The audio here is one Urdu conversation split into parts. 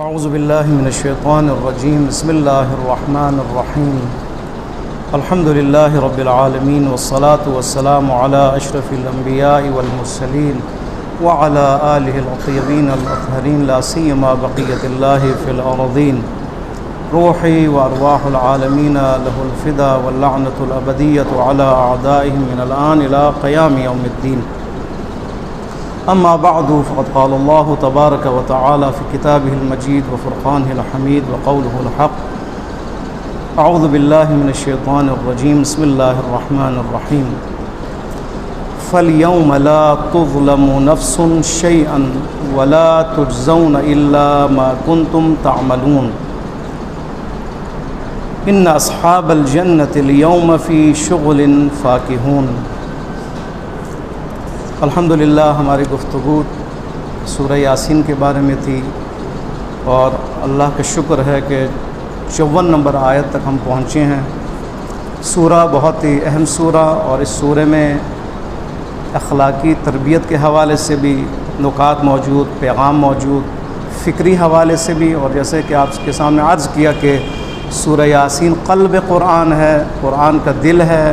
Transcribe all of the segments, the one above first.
اعوذ باللہ من الشیطان الرجیم بسم اللہ الرحمن الرحیم الحمد للہ رب العالمین والصلاة والسلام علی اشرف الانبیاء والمرسلین وعلی آلہ الطیبین الاطہرین لا سیما بقیۃ اللہ فی الارضین روحی وارواح العالمین لہ الفدا واللعنۃ الابدیۃ علی اعدائہم من الآن الی قیام یوم الدین. اما بعد فقد قال اللہ تبارک و تعالی فی کتابہ المجید وفرقانہ الحمید وقولہ الحق. اعوذ باللہ من الشیطان الرجیم بسم اللہ الرحمن الرحیم. فَالْيَوْمَ لَا تُظْلَمُ نَفْسٌ شَيْئًا وَلَا تُجْزَوْنَ إِلَّا مَا كُنْتُمْ تَعْمَلُونَ. إِنَّ أَصْحَابَ الْجَنَّةِ الْيَوْمَ فِي شُغْلٍ فَاكِهُونَ. الحمدللہ ہماری گفتگو سورہ یاسین کے بارے میں تھی اور اللہ کا شکر ہے کہ 54 نمبر آیت تک ہم پہنچے ہیں. سورہ بہت ہی اہم سورہ اور اس سورہ میں اخلاقی تربیت کے حوالے سے بھی نکات موجود، پیغام موجود، فکری حوالے سے بھی. اور جیسے کہ آپ کے سامنے عرض کیا کہ سورہ یاسین قلب قرآن ہے، قرآن کا دل ہے.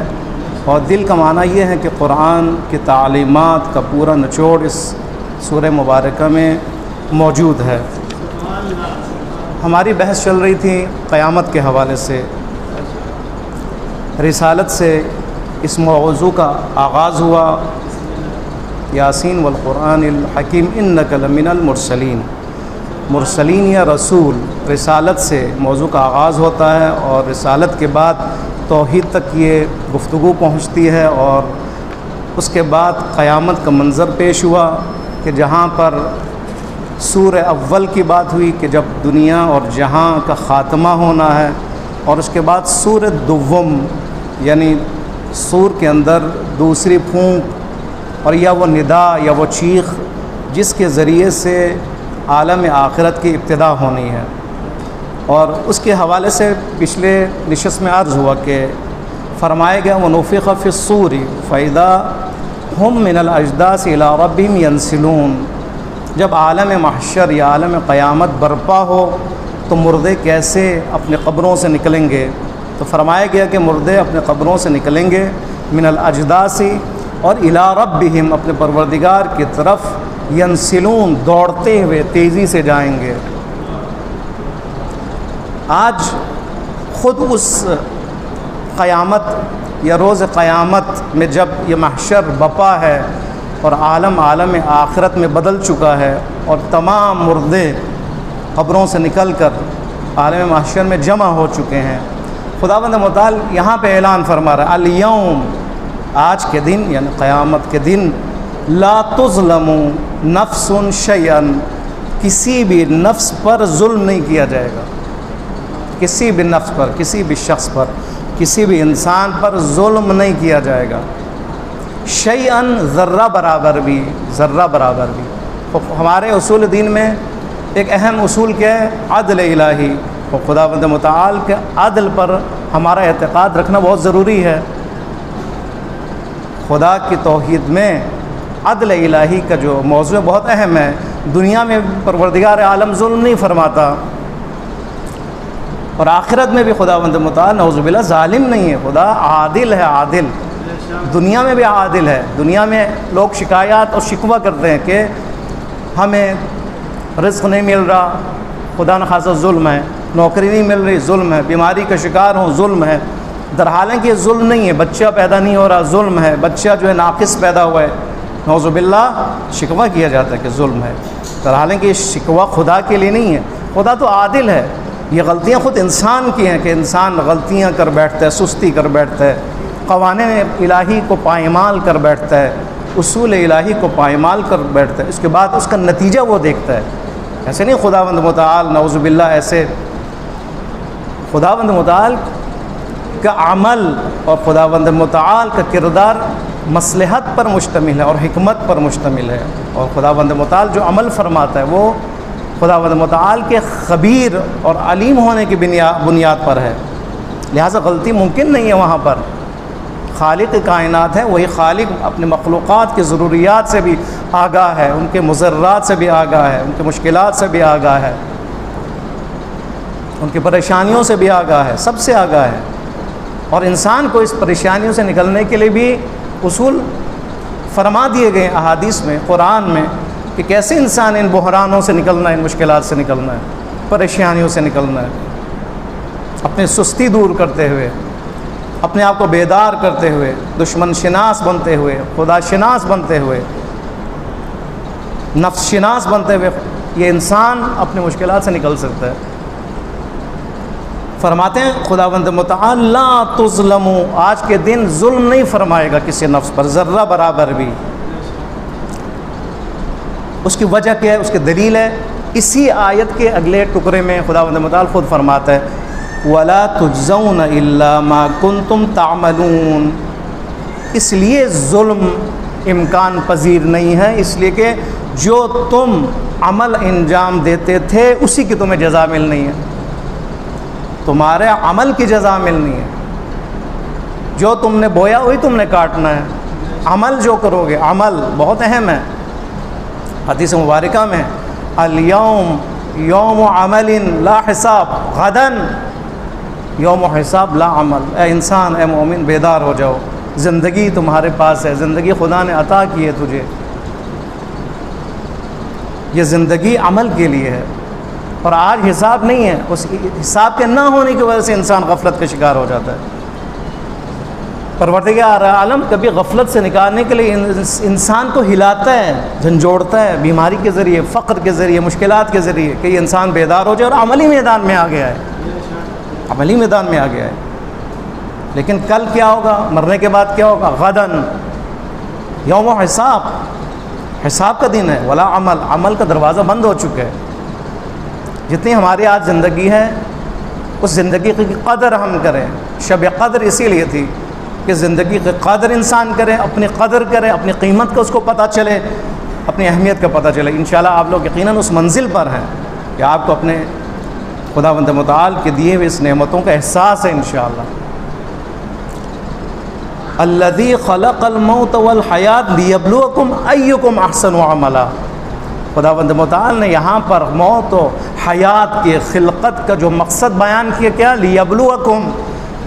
اور دل کا معنی یہ ہے کہ قرآن کی تعلیمات کا پورا نچوڑ اس سورہ مبارکہ میں موجود ہے. ہماری بحث چل رہی تھی قیامت کے حوالے سے. رسالت سے اس موضوع کا آغاز ہوا. یاسین والقرآن الحکیم انک لمن المرسلین. مرسلین یا رسول، رسالت سے موضوع کا آغاز ہوتا ہے اور رسالت کے بعد توحید تک یہ گفتگو پہنچتی ہے. اور اس کے بعد قیامت کا منظر پیش ہوا کہ جہاں پر سورہ اول کی بات ہوئی کہ جب دنیا اور جہاں کا خاتمہ ہونا ہے، اور اس کے بعد سورہ دوم یعنی سور کے اندر دوسری پھونک اور یا وہ ندا یا وہ چیخ جس کے ذریعے سے عالم آخرت کی ابتدا ہونی ہے. اور اس کے حوالے سے پچھلے نشست میں عرض ہوا کہ فرمایا گیا وَنُفِخَ فِي الصُّورِ فَإِذَا هُم مِّنَ الْأَجْدَاثِ إِلَىٰ رَبِّهِمْ يَنْسِلُونَ. جب عالم محشر یا عالم قیامت برپا ہو تو مردے کیسے اپنے قبروں سے نکلیں گے؟ تو فرمایا گیا کہ مردے اپنے قبروں سے نکلیں گے من الاجداث اور الی ربہم، اپنے پروردگار کی طرف ینسلون، دوڑتے ہوئے تیزی سے جائیں گے. آج خود اس قیامت یا روز قیامت میں جب یہ محشر بپا ہے اور عالم آخرت میں بدل چکا ہے اور تمام مردے قبروں سے نکل کر عالم محشر میں جمع ہو چکے ہیں، خداوند متعال یہاں پہ اعلان فرما رہا ہے الیوم، آج کے دن یعنی قیامت کے دن، لا تظلم نفس شیئا، کسی بھی نفس پر ظلم نہیں کیا جائے گا. کسی بھی نفس پر، کسی بھی شخص پر، کسی بھی انسان پر ظلم نہیں کیا جائے گا. شیئا، ذرہ برابر بھی، ذرہ برابر بھی. ہمارے اصول دین میں ایک اہم اصول کیا ہے؟ عدل الہی. اور خداوند متعال کے عدل پر ہمارا اعتقاد رکھنا بہت ضروری ہے. خدا کی توحید میں عدل الہی کا جو موضوع بہت اہم ہے. دنیا میں پروردگار عالم ظلم نہیں فرماتا اور آخرت میں بھی خداوند متعال نعوذ باللہ ظالم نہیں ہے. خدا عادل ہے، عادل. دنیا میں بھی عادل ہے. دنیا میں لوگ شکایات اور شکوہ کرتے ہیں کہ ہمیں رزق نہیں مل رہا، خدا نخواستہ ظلم ہے. نوکری نہیں مل رہی، ظلم ہے. بیماری کا شکار ہوں، ظلم ہے. در حالانکہ یہ ظلم نہیں ہے. بچہ پیدا نہیں ہو رہا، ظلم ہے. بچہ جو ہے ناقص پیدا ہوا ہے، نعوذ باللہ شکوہ کیا جاتا ہے کہ ظلم ہے. در حالانکہ یہ شکوہ خدا کے لیے نہیں ہے. خدا تو عادل ہے. یہ غلطیاں خود انسان کی ہیں کہ انسان غلطیاں کر بیٹھتا ہے، سستی کر بیٹھتا ہے، قوانین الہی کو پائمال کر بیٹھتا ہے، اصول الہی کو پائمال کر بیٹھتا ہے. اس کے بعد اس کا نتیجہ وہ دیکھتا ہے. ایسے نہیں خداوند متعال نعوذ باللہ ایسے. خداوند متعال کا عمل اور خداوند متعال کا کردار مصلحت پر مشتمل ہے اور حکمت پر مشتمل ہے. اور خداوند متعال جو عمل فرماتا ہے وہ خداوند متعال کے خبیر اور علیم ہونے کی بنیاد پر ہے. لہٰذا غلطی ممکن نہیں ہے وہاں پر. خالق کائنات ہے، وہی خالق اپنے مخلوقات کی ضروریات سے بھی آگاہ ہے، ان کے مضرات سے بھی آگاہ ہے، ان کے مشکلات سے بھی آگاہ ہے. ان کی پریشانیوں سے بھی آگاہ ہے، سب سے آگاہ ہے، اور انسان کو اس پریشانیوں سے نکلنے کے لیے بھی اصول فرما دیے گئے احادیث میں، قرآن میں، کہ کیسے انسان ان بحرانوں سے نکلنا ہے، ان مشکلات سے نکلنا ہے، پریشانیوں سے نکلنا ہے، اپنے سستی دور کرتے ہوئے، اپنے آپ کو بیدار کرتے ہوئے، دشمن شناس بنتے ہوئے، خدا شناس بنتے ہوئے، نفس شناس بنتے ہوئے یہ انسان اپنے مشکلات سے نکل سکتا ہے۔ فرماتے ہیں خداوند متعال لا تظلموا، آج کے دن ظلم نہیں فرمائے گا کسی نفس پر ذرہ برابر بھی۔ اس کی وجہ کیا ہے، اس کی دلیل ہے، اسی آیت کے اگلے ٹکڑے میں خداوند متعال خود فرماتا ہے وَلَا تُجْزَوْنَ إِلَّا مَا كُنْتُمْ تَعْمَلُونَ، اس لیے ظلم امکان پذیر نہیں ہے، اس لیے کہ جو تم عمل انجام دیتے تھے اسی کی تمہیں جزا ملنی ہے، تمہارے عمل کی جزا ملنی ہے، جو تم نے بویا وہی تم نے کاٹنا ہے، عمل جو کرو گے، عمل بہت اہم ہے۔ حدیث مبارکہ میں الیوم یوم عمل لا حساب، غدن یوم حساب لا عمل، اے انسان، اے مومن بیدار ہو جاؤ، زندگی تمہارے پاس ہے، زندگی خدا نے عطا کی ہے تجھے، یہ زندگی عمل کے لیے ہے، اور آج حساب نہیں ہے، اس حساب کے نہ ہونے کی وجہ سے انسان غفلت کا شکار ہو جاتا ہے۔ پروردگار عالم کبھی غفلت سے نکالنے کے لیے انسان کو ہلاتا ہے، جھنجھوڑتا ہے، بیماری کے ذریعے، فقر کے ذریعے، مشکلات کے ذریعے، کہ یہ انسان بیدار ہو جائے اور عملی میدان میں آ گیا ہے، عملی میدان میں آ گیا ہے۔ لیکن کل کیا ہوگا، مرنے کے بعد کیا ہوگا، غدن یوم حساب، حساب کا دن ہے، ولا عمل، عمل کا دروازہ بند ہو چکا ہے۔ جتنی ہماری آج زندگی ہے اس زندگی کی قدر ہم کریں، شب قدر اسی لیے تھی کہ زندگی کی قدر انسان کرے، اپنی قدر کرے، اپنی قیمت کا اس کو پتہ چلے، اپنی اہمیت کا پتہ چلے۔ انشاءاللہ آپ لوگ یقیناً اس منزل پر ہیں کہ آپ کو اپنے خداوند متعال کے دیے ہوئے اس نعمتوں کا احساس ہے انشاءاللہ۔ الذی خلق الموت والحیات لیبلوکم ایکم احسن عملا، خداوند متعال نے یہاں پر موت و حیات کی خلقت کا جو مقصد بیان کیا، کیا، لیبلوکم،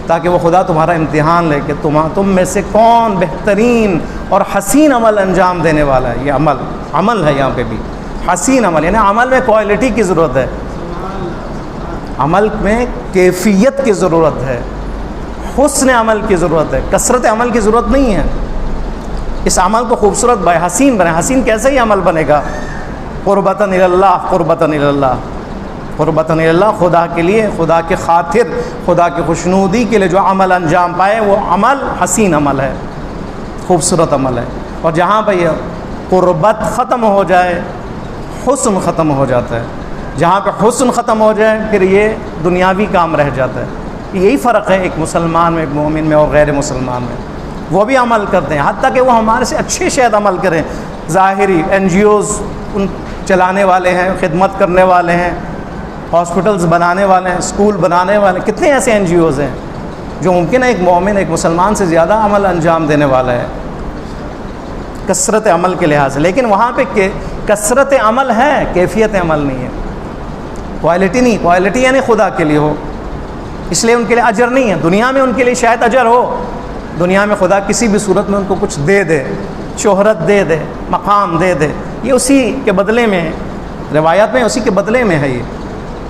تاکہ وہ خدا تمہارا امتحان لے کہ تم میں سے کون بہترین اور حسین عمل انجام دینے والا ہے۔ یہ عمل ہے، یہاں پہ بھی حسین عمل، یعنی عمل میں کوالٹی کی ضرورت ہے، عمل میں کیفیت کی ضرورت ہے، حسن عمل کی ضرورت ہے، کثرت عمل کی ضرورت نہیں ہے۔ اس عمل کو خوبصورت بنائے، حسین بنائے۔ حسین کیسے ہی عمل بنے گا، قربتاً الی اللہ، قربتاً الی اللہ، قربتاً الی اللہ، خدا کے لیے، خدا کے خاطر، خدا کی خوشنودی کے لیے جو عمل انجام پائے وہ عمل حسین عمل ہے، خوبصورت عمل ہے۔ اور جہاں پہ یہ قربت ختم ہو جائے حسن ختم ہو جاتا ہے، جہاں پہ حسن ختم ہو جائے پھر یہ دنیاوی کام رہ جاتا ہے۔ یہی فرق ہے ایک مسلمان میں، ایک مومن میں اور غیر مسلمان میں۔ وہ بھی عمل کرتے ہیں، حتیٰ کہ وہ ہمارے سے اچھے شاید عمل کریں، ظاہری NGOs ان چلانے والے ہیں، خدمت کرنے والے ہیں، ہاسپٹلز بنانے والے ہیں، اسکول بنانے والے ہیں، کتنے ایسے NGOs ہیں جو ممکن ہے ایک مومن، ایک مسلمان سے زیادہ عمل انجام دینے والا ہے کثرت عمل کے لحاظ سے۔ لیکن وہاں پہ کثرت عمل ہے، کیفیت عمل نہیں ہے، کوالٹی نہیں۔ کوالٹی یعنی خدا کے لیے ہو، اس لیے ان کے لیے اجر نہیں ہے۔ دنیا میں ان کے لیے شاید اجر ہو، دنیا میں خدا کسی بھی صورت میں ان کو کچھ دے دے، شہرت دے دے، مقام دے دے، یہ اسی کے بدلے میں، روایات میں اسی کے بدلے میں ہے یہ،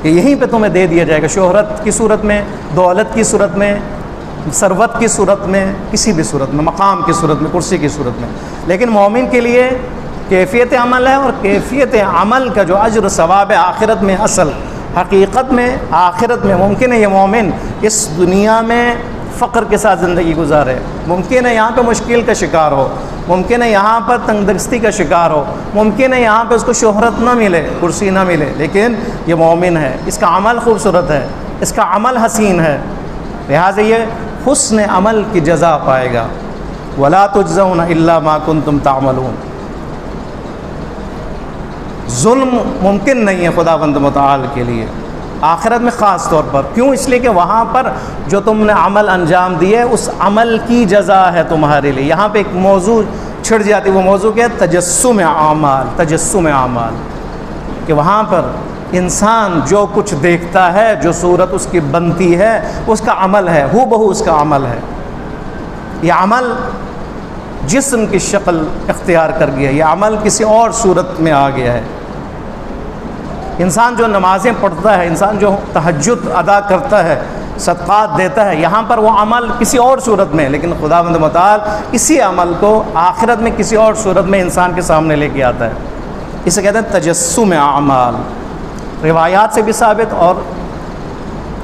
کہ یہیں پہ تمہیں دے دیا جائے گا، شہرت کی صورت میں، دولت کی صورت میں، ثروت کی صورت میں، کسی بھی صورت میں، مقام کی صورت میں، کرسی کی صورت میں۔ لیکن مومن کے لیے کیفیت عمل ہے، اور کیفیت عمل کا جو اجر ثواب ہے آخرت میں، اصل حقیقت میں آخرت میں۔ ممکن ہے یہ مومن اس دنیا میں فقر کے ساتھ زندگی گزارے، ممکن ہے یہاں پہ مشکل کا شکار ہو، ممکن ہے یہاں پر تنگ دستی کا شکار ہو، ممکن ہے یہاں پہ اس کو شہرت نہ ملے، کرسی نہ ملے، لیکن یہ مومن ہے، اس کا عمل خوبصورت ہے، اس کا عمل حسین ہے، لہٰذا یہ حسن عمل کی جزا پائے گا۔ وَلَا تُجْزَوْنَ إِلَّا مَا كُنْتُمْ تَعْمَلُونَ۔ ظلم ممکن نہیں ہے خداوند متعال کے لیے آخرت میں، خاص طور پر۔ کیوں؟ اس لیے کہ وہاں پر جو تم نے عمل انجام دیے اس عمل کی جزا ہے تمہارے لیے۔ یہاں پہ ایک موضوع چھڑ جاتی، وہ موضوع کیا ہے؟ تجسم اعمال، تجسم اعمال۔ کہ وہاں پر انسان جو کچھ دیکھتا ہے، جو صورت اس کی بنتی ہے، اس کا عمل ہے، ہو بہو اس کا عمل ہے۔ یہ عمل جسم کی شکل اختیار کر گیا، یہ عمل کسی اور صورت میں آ گیا ہے۔ انسان جو نمازیں پڑھتا ہے، انسان جو تہجد ادا کرتا ہے، صدقات دیتا ہے، یہاں پر وہ عمل کسی اور صورت میں، لیکن خداوند متعال اسی عمل کو آخرت میں کسی اور صورت میں انسان کے سامنے لے کے آتا ہے۔ اسے کہتے ہیں تجسم اعمال۔ روایات سے بھی ثابت اور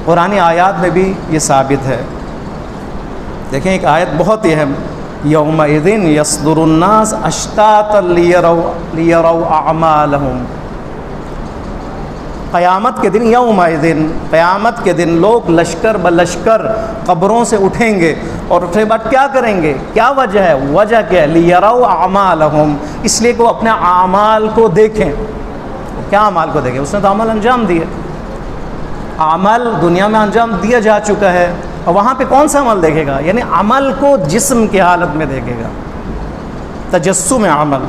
قرآنی آیات میں بھی یہ ثابت ہے۔ دیکھیں ایک آیت بہت اہم، یومئذ یصدر الناس اشتاتا لیروا اعمالہم۔ قیامت کے دن، یومئذ قیامت کے دن لوگ لشکر بلشکر قبروں سے اٹھیں گے، اور اٹھے بعد کیا کریں گے؟ کیا وجہ ہے؟ وجہ کیا ہے؟ لیروا اعمالہم، اس لیے کہ وہ اپنے اعمال کو دیکھیں۔ کیا اعمال کو دیکھیں؟ اس نے تو عمل انجام دیے، عمل دنیا میں انجام دیا جا چکا ہے، اور وہاں پہ کون سا عمل دیکھے گا؟ یعنی عمل کو جسم کی حالت میں دیکھے گا، تجسم عمل۔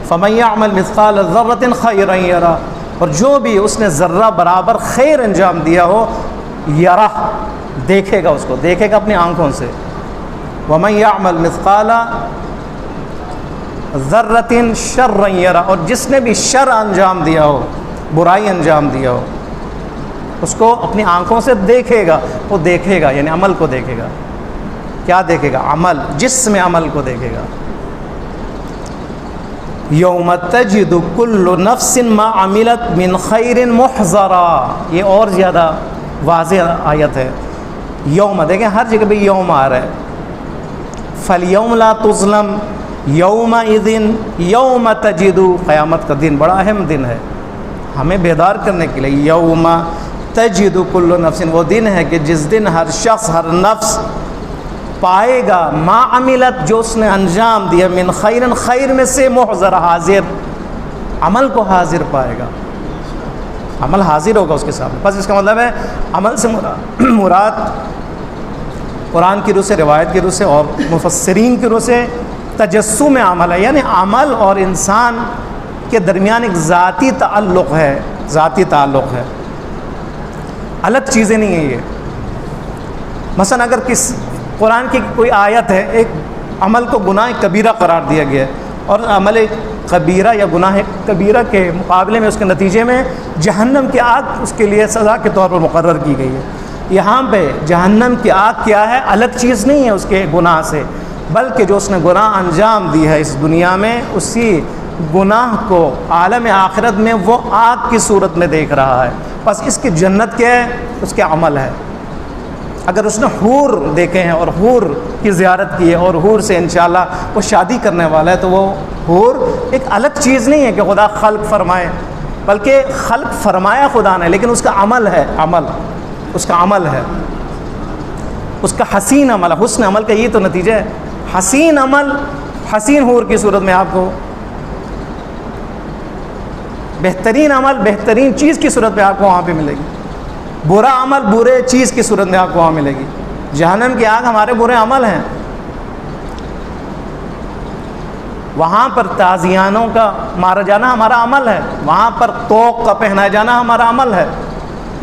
فمن یعمل مثقال ذرۃ خیرا یرہ، اور جو بھی اس نے ذرہ برابر خیر انجام دیا ہو، یرہ دیکھے گا، اس کو دیکھے گا اپنی آنکھوں سے۔ ومن یعمل مثقال ذرۃ شرا یرہ، اور جس نے بھی شر انجام دیا ہو، برائی انجام دیا ہو، اس کو اپنی آنکھوں سے دیکھے گا۔ وہ دیکھے گا یعنی عمل کو دیکھے گا۔ کیا دیکھے گا؟ عمل، جسم عمل کو دیکھے گا۔ یوم تجد کل نفس ما عملت من خیر محضرا، یہ اور زیادہ واضح آیت ہے۔ یوم، دیکھیں ہر جگہ بھی یوم آ رہا ہے۔ فالیوم لا تظلم یومئذ یوم تجد، قیامت کا دن بڑا اہم دن ہے ہمیں بیدار کرنے کے لیے۔ یوم تجد کل نفس، وہ دن ہے کہ جس دن ہر شخص، ہر نفس پائے گا ما عملت، جو اس نے انجام دیا، من خیر، خیر میں سے، محضر حاضر، عمل کو حاضر پائے گا، عمل حاضر ہوگا اس کے سامنے۔ بس اس کا مطلب ہے عمل سے مراد قرآن کی روح سے، روایت کی روح سے اور مفسرین کی روح سے تجسم عمل ہے، یعنی عمل اور انسان کے درمیان ایک ذاتی تعلق ہے، ذاتی تعلق ہے، الگ چیزیں نہیں ہیں یہ۔ مثلا اگر قرآن کی کوئی آیت ہے، ایک عمل کو گناہ کبیرہ قرار دیا گیا ہے، اور عمل کبیرہ یا گناہ کبیرہ کے مقابلے میں اس کے نتیجے میں جہنم کی آگ اس کے لیے سزا کے طور پر مقرر کی گئی ہے۔ یہاں پہ جہنم کی آگ کیا ہے؟ الگ چیز نہیں ہے اس کے گناہ سے، بلکہ جو اس نے گناہ انجام دی ہے اس دنیا میں، اسی گناہ کو عالم آخرت میں وہ آگ کی صورت میں دیکھ رہا ہے۔ بس اس کی جنت کیا ہے؟ اس کے عمل ہے۔ اگر اس نے حور دیکھے ہیں اور حور کی زیارت کی ہے اور حور سے انشاءاللہ وہ شادی کرنے والا ہے، تو وہ حور ایک الگ چیز نہیں ہے کہ خدا خلق فرمائے، بلکہ خلق فرمایا خدا نے، لیکن اس کا عمل ہے، عمل اس کا عمل ہے، اس کا حسین عمل ہے۔ حسن عمل کا یہ تو نتیجہ ہے، حسین عمل حسین حور کی صورت میں آپ کو، بہترین عمل بہترین چیز کی صورت میں آپ کو وہاں پہ ملے گی، برا عمل برے چیز کی صورت میں آپ کو وہاں ملے گی۔ جہنم کی آگ ہمارے برے عمل ہیں، وہاں پر تازیانوں کا مارا جانا ہمارا عمل ہے، وہاں پر طوق کا پہنایا جانا ہمارا عمل ہے،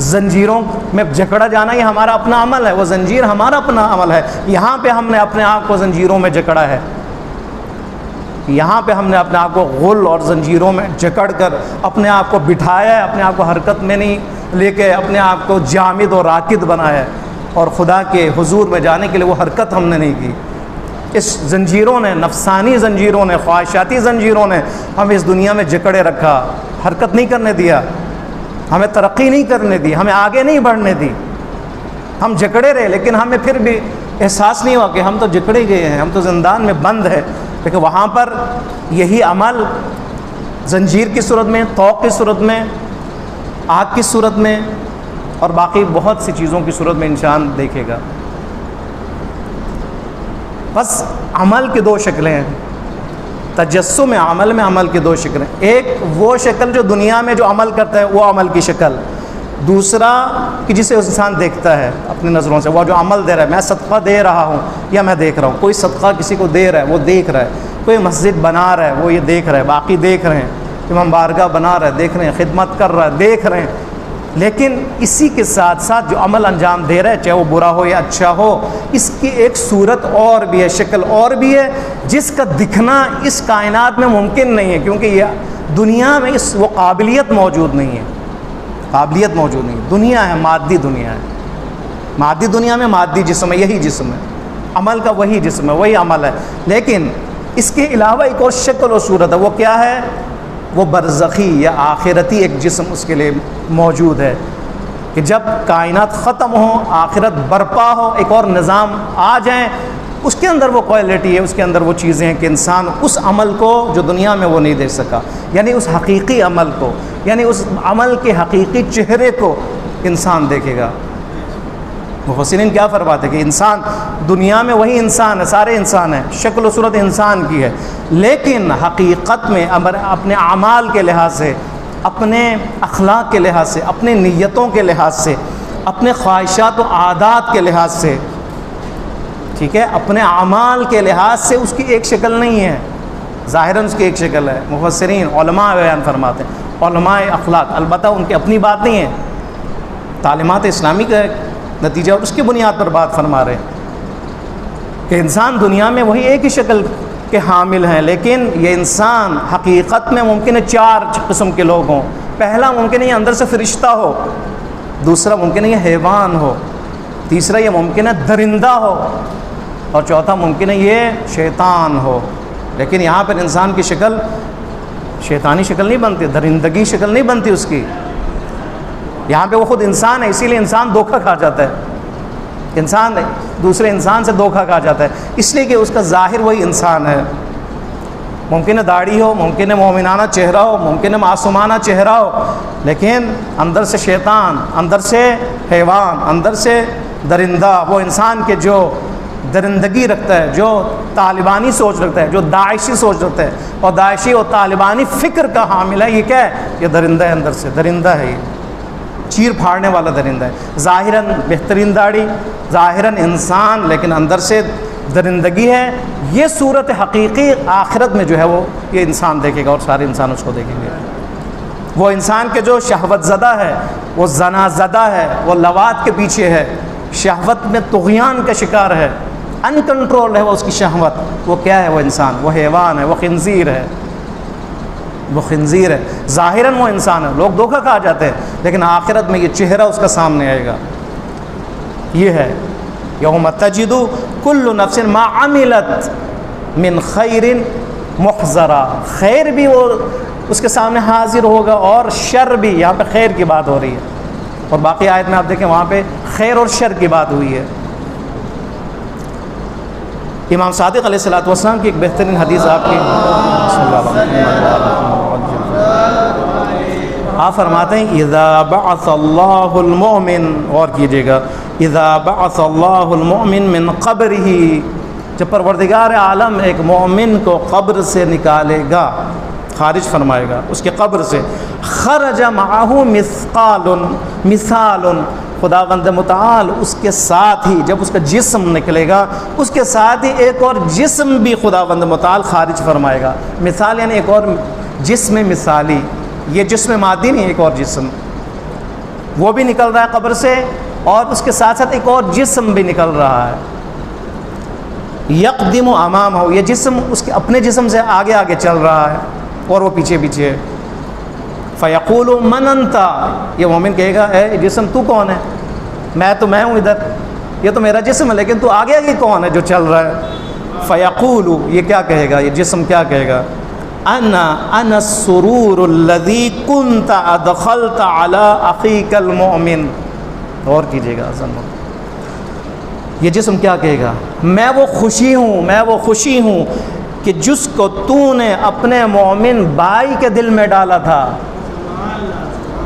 زنجیروں میں جکڑا جانا یہ ہمارا اپنا عمل ہے، وہ زنجیر ہمارا اپنا عمل ہے۔ یہاں پہ ہم نے اپنے آپ کو زنجیروں میں جکڑا ہے، یہاں پہ ہم نے اپنے آپ کو غل اور زنجیروں میں جکڑ کر اپنے آپ کو بٹھایا ہے، اپنے آپ کو حرکت میں نہیں لے کے اپنے آپ کو جامد اور راکد بنایا ہے، اور خدا کے حضور میں جانے کے لیے وہ حرکت ہم نے نہیں کی۔ اس زنجیروں نے، نفسانی زنجیروں نے، خواہشاتی زنجیروں نے ہمیں اس دنیا میں جکڑے رکھا، حرکت نہیں کرنے دیا، ہمیں ترقی نہیں کرنے دی، ہمیں آگے نہیں بڑھنے دی، ہم جکڑے رہے، لیکن ہمیں پھر بھی احساس نہیں ہوا کہ ہم تو جکڑے گئے ہیں، ہم تو زندان میں بند ہے۔ لیکن وہاں پر یہی عمل زنجیر کی صورت میں، طوق کی صورت میں، آگ کی صورت میں، اور باقی بہت سی چیزوں کی صورت میں انسان دیکھے گا۔ بس عمل کی دو شکلیں ہیں، تجسم عمل میں عمل کی دو شکلیں، ایک وہ شکل جو دنیا میں جو عمل کرتا ہے وہ عمل کی شکل، دوسرا کہ جسے انسان دیکھتا ہے اپنی نظروں سے، وہ جو عمل دے رہا ہے، میں صدقہ دے رہا ہوں یا میں دیکھ رہا ہوں، کوئی صدقہ کسی کو دے رہا ہے وہ دیکھ رہا ہے، کوئی مسجد بنا رہا ہے وہ یہ دیکھ رہا ہے، باقی دیکھ رہے ہیں، امام بارگاہ بنا رہا ہے، دیکھ رہے ہیں، خدمت کر رہا ہے، دیکھ رہے ہیں، لیکن اسی کے ساتھ ساتھ جو عمل انجام دے رہا ہے، چاہے وہ برا ہو یا اچھا ہو، اس کی ایک صورت اور بھی ہے، شکل اور بھی ہے، جس کا دکھنا اس کائنات میں ممکن نہیں ہے، کیونکہ یہ دنیا میں وہ قابلیت موجود نہیں ہے، قابلیت موجود نہیں ہے۔ دنیا ہے، مادی دنیا ہے، مادی دنیا میں مادی جسم ہے، یہی جسم ہے، عمل کا وہی جسم ہے، وہی عمل ہے، لیکن اس کے علاوہ ایک اور شکل و صورت ہے، وہ کیا ہے؟ وہ برزخی یا آخرتی ایک جسم اس کے لیے موجود ہے، کہ جب کائنات ختم ہو، آخرت برپا ہو، ایک اور نظام آ جائیں، اس کے اندر وہ کوالٹی ہے، اس کے اندر وہ چیزیں ہیں کہ انسان اس عمل کو جو دنیا میں وہ نہیں دے سکا، یعنی اس حقیقی عمل کو، یعنی اس عمل کے حقیقی چہرے کو انسان دیکھے گا۔ مفسرین کیا فرماتے ہیں کہ انسان دنیا میں وہی انسان ہے، سارے انسان ہیں، شکل و صورت انسان کی ہے، لیکن حقیقت میں اپنے اعمال کے لحاظ سے، اپنے اخلاق کے لحاظ سے، اپنے نیتوں کے لحاظ سے، اپنے خواہشات و عادات کے لحاظ سے، ٹھیک ہے، اپنے اعمال کے لحاظ سے اس کی ایک شکل نہیں ہے، ظاہراً اس کی ایک شکل ہے۔ مفسرین علماء بیان فرماتے ہیں، علماء اخلاق، البتہ ان کی اپنی بات نہیں ہے، تعلیمات اسلامی کا نتیجہ اور اس کی بنیاد پر بات فرما رہے ہیں کہ انسان دنیا میں وہی ایک ہی شکل کے حامل ہیں، لیکن یہ انسان حقیقت میں ممکن ہے 4 قسم کے لوگ ہوں۔ پہلا ممکن ہے یہ اندر سے فرشتہ ہو، دوسرا ممکن ہے یہ حیوان ہو، تیسرا یہ ممکن ہے درندہ ہو، اور چوتھا ممکن ہے یہ شیطان ہو۔ لیکن یہاں پر انسان کی شکل شیطانی شکل نہیں بنتی، درندگی شکل نہیں بنتی اس کی، یہاں پہ وہ خود انسان ہے، اسی لیے انسان دھوکہ کھا جاتا ہے، انسان دوسرے انسان سے دھوکہ کھا جاتا ہے، اس لیے کہ اس کا ظاہر وہی انسان ہے، ممکن ہے داڑھی ہو، ممکن ہے مومنانہ چہرہ ہو، ممکن ہے معصومانہ چہرہ ہو، لیکن اندر سے شیطان، اندر سے حیوان، اندر سے درندہ، وہ انسان کے جو درندگی رکھتا ہے، جو طالبانی سوچ رکھتا ہے، جو داعشی سوچ رکھتا ہے، اور داعشی اور طالبانی فکر کا حامل ہے، یہ کیا ہے؟ یہ درندہ ہے، اندر سے درندہ ہے، یہ چیر پھاڑنے والا درندہ ہے، ظاہراً بہترین داڑھی، ظاہراً انسان، لیکن اندر سے درندگی ہے۔ یہ صورت حقیقی آخرت میں جو ہے وہ یہ انسان دیکھے گا، اور سارے انسان اس کو دیکھیں گے۔ وہ انسان کے جو شہوت زدہ ہے، وہ زنا زدہ ہے، وہ لواط کے پیچھے ہے، شہوت میں طغیان کا شکار ہے، ان کنٹرول ہے وہ اس کی شہوت، وہ کیا ہے؟ وہ انسان، وہ حیوان ہے، وہ خنزیر ہے، وہ خنزیر ہے۔ ظاہراً وہ انسان ہے، لوگ دھوکہ کھا جاتے ہیں، لیکن آخرت میں یہ چہرہ اس کا سامنے آئے گا۔ یہ ہے یوم تجد کل نفس ما عملت من خیر محضرا، خیر بھی وہ اس کے سامنے حاضر ہوگا، اور شر بھی، یہاں پہ خیر کی بات ہو رہی ہے، اور باقی آیت میں آپ دیکھیں وہاں پہ خیر اور شر کی بات ہوئی ہے۔ امام صادق علیہ الصلوۃ والسلام کی ایک بہترین حدیث آپ کی آپ فرماتے ہیں اذا بعث اللہ المؤمن، غور کیجئے گا، اذا بعث اللہ المؤمن من قبرہ، جب پروردگار عالم ایک مومن کو قبر سے نکالے گا، خارج فرمائے گا اس کے قبر سے، خرج معہ مثال، خداوند متعال اس کے ساتھ ہی، جب اس کا جسم نکلے گا اس کے ساتھ ہی ایک اور جسم بھی خداوند متعال خارج فرمائے گا۔ مثال یعنی ایک اور جسم مثالی، یہ جسم مادی نہیں، ایک اور جسم وہ بھی نکل رہا ہے قبر سے، اور اس کے ساتھ ساتھ ایک اور جسم بھی نکل رہا ہے، یقدم امامہ، یہ جسم اس کے اپنے جسم سے آگے آگے چل رہا ہے، اور وہ پیچھے پیچھے۔ فیقول من انت، یہ مومن کہے گا اے جسم تو کون ہے؟ میں ہوں ادھر، یہ تو میرا جسم ہے، لیکن تو آگے آگے کون ہے جو چل رہا ہے؟ فیقول، یہ کیا کہے گا؟ یہ جسم کیا کہے گا؟ انا السرور الذی کنت ادخلت علی اخیک المؤمن۔ غور کیجیے گا، یہ جسم کیا کہے گا؟ میں وہ خوشی ہوں کہ جس کو تو نے اپنے مومن بھائی کے دل میں ڈالا تھا،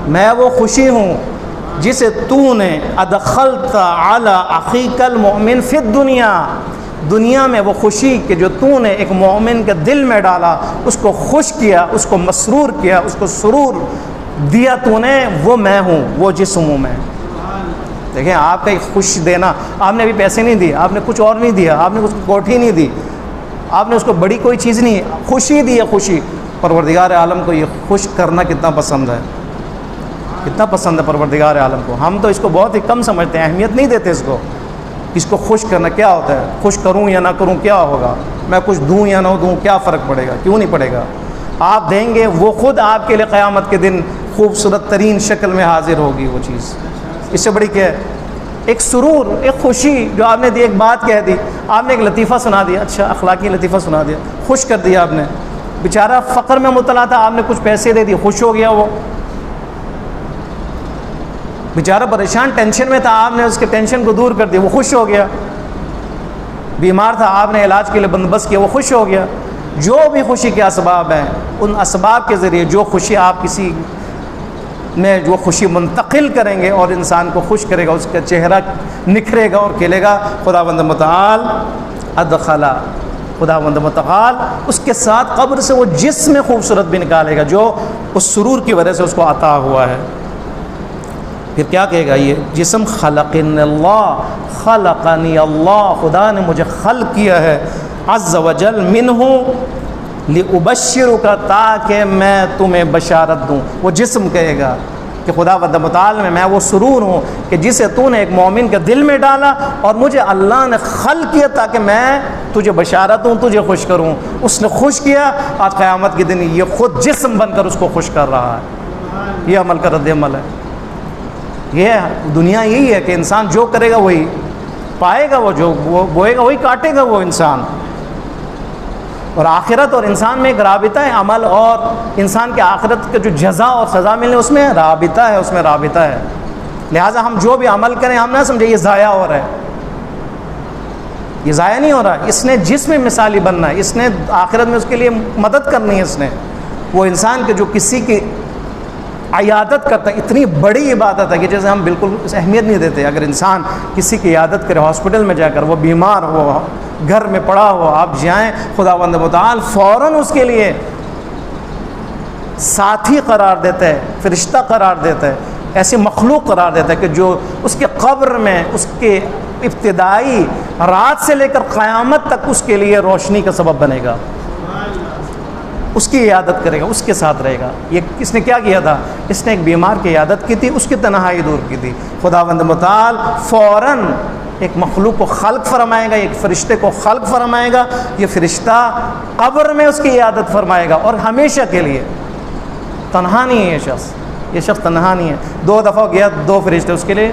میں وہ خوشی ہوں جسے تو نے ادخلت علی اخیک المؤمن فی الدنیا، دنیا میں وہ خوشی کہ جو تو نے ایک مومن کے دل میں ڈالا، اس کو خوش کیا، اس کو مسرور کیا، اس کو سرور دیا تو نے، وہ میں ہوں، وہ جسم ہوں میں۔ دیکھیں آپ کا ایک خوش دینا، آپ نے ابھی پیسے نہیں دیے، آپ نے کچھ اور نہیں دیا، آپ نے اس کو کوٹھی نہیں دی، آپ نے اس کو بڑی کوئی چیز نہیں، خوشی دی ہے، خوشی پروردگار عالم کو یہ خوش کرنا کتنا پسند ہے، کتنا پسند ہے پروردگار عالم کو. ہم تو اس کو بہت ہی کم سمجھتے ہیں، اہمیت نہیں دیتے اس کو خوش کرنا کیا ہوتا ہے. خوش کروں یا نہ کروں کیا ہوگا، میں کچھ دوں یا نہ دوں کیا فرق پڑے گا، کیوں نہیں پڑے گا. آپ دیں گے وہ خود آپ کے لیے قیامت کے دن خوبصورت ترین شکل میں حاضر ہوگی وہ چیز. اس سے بڑی کیا ہے؟ ایک سرور، ایک خوشی جو آپ نے دی، ایک بات کہہ دی، آپ نے ایک لطیفہ سنا دیا، اچھا اخلاقی لطیفہ سنا دیا، خوش کر دیا آپ نے. بیچارہ فقر میں مبتلا تھا، آپ نے کچھ پیسے دے دیے، خوش ہو گیا. وہ بیچارہ پریشان ٹینشن میں تھا، آپ نے اس کے ٹینشن کو دور کر دیا، وہ خوش ہو گیا. بیمار تھا، آپ نے علاج کے لیے بندوبست کیا، وہ خوش ہو گیا. جو بھی خوشی کے اسباب ہیں، ان اسباب کے ذریعے جو خوشی آپ کسی میں جو خوشی منتقل کریں گے اور انسان کو خوش کرے گا، اس کا چہرہ نکھرے گا اور کھلے گا. خداوند متعال ادخلا، خداوند متعال اس کے ساتھ قبر سے وہ جسم خوبصورت بھی نکالے گا جو اس سرور کی وجہ سے اس کو عطا ہوا ہے. پھر کیا کہے گا یہ جسم؟ خلقنی اللہ، خلقنی اللہ، خدا نے مجھے خلق کیا ہے، عز وجل منہ لأبشرک، تاکہ میں تمہیں بشارت دوں. وہ جسم کہے گا کہ خداوند متعال میں وہ سرور ہوں کہ جسے تو نے ایک مومن کے دل میں ڈالا اور مجھے اللہ نے خلق کیا تاکہ میں تجھے بشارت دوں، تجھے خوش کروں. اس نے خوش کیا، آج قیامت کے دن یہ خود جسم بن کر اس کو خوش کر رہا ہے. یہ عمل کا رد عمل ہے. یہ دنیا یہی ہے کہ انسان جو کرے گا وہی پائے گا، وہ جو وہ بوئے گا وہی کاٹے گا وہ انسان. اور آخرت اور انسان میں ایک رابطہ ہے، عمل اور انسان کے آخرت کے جو جزا اور سزا ملنے اس میں رابطہ ہے، اس میں رابطہ ہے. لہٰذا ہم جو بھی عمل کریں ہم نہ سمجھے یہ ضائع ہو رہا ہے، یہ ضائع نہیں ہو رہا. اس نے جس میں مثالی بننا ہے، اس نے آخرت میں اس کے لیے مدد کرنی ہے. اس نے وہ انسان کے جو کسی کی عیادت کرتا ہے، اتنی بڑی عبادت ہے کہ جیسے ہم بالکل اس اہمیت نہیں دیتے. اگر انسان کسی کی عیادت کرے ہاسپٹل میں جا کر، وہ بیمار ہو، گھر میں پڑا ہو، آپ جائیں، خداوند متعال فوراً اس کے لیے ساتھی قرار دیتا ہے، فرشتہ قرار دیتا ہے، ایسی مخلوق قرار دیتا ہے کہ جو اس کے قبر میں اس کے ابتدائی رات سے لے کر قیامت تک اس کے لیے روشنی کا سبب بنے گا، اس کی عیادت کرے گا، اس کے ساتھ رہے گا. یہ کس نے کیا کیا تھا؟ اس نے ایک بیمار کی عیادت کی تھی، اس کی تنہائی دور کی تھی. خداوند متعال فوراً ایک مخلوق کو خلق فرمائے گا، ایک فرشتے کو خلق فرمائے گا. یہ فرشتہ قبر میں اس کی عیادت فرمائے گا اور ہمیشہ کے لیے. تنہا نہیں ہے یہ شخص تنہا نہیں ہے. 2 دفعہ گیا، 2 فرشتے اس کے لیے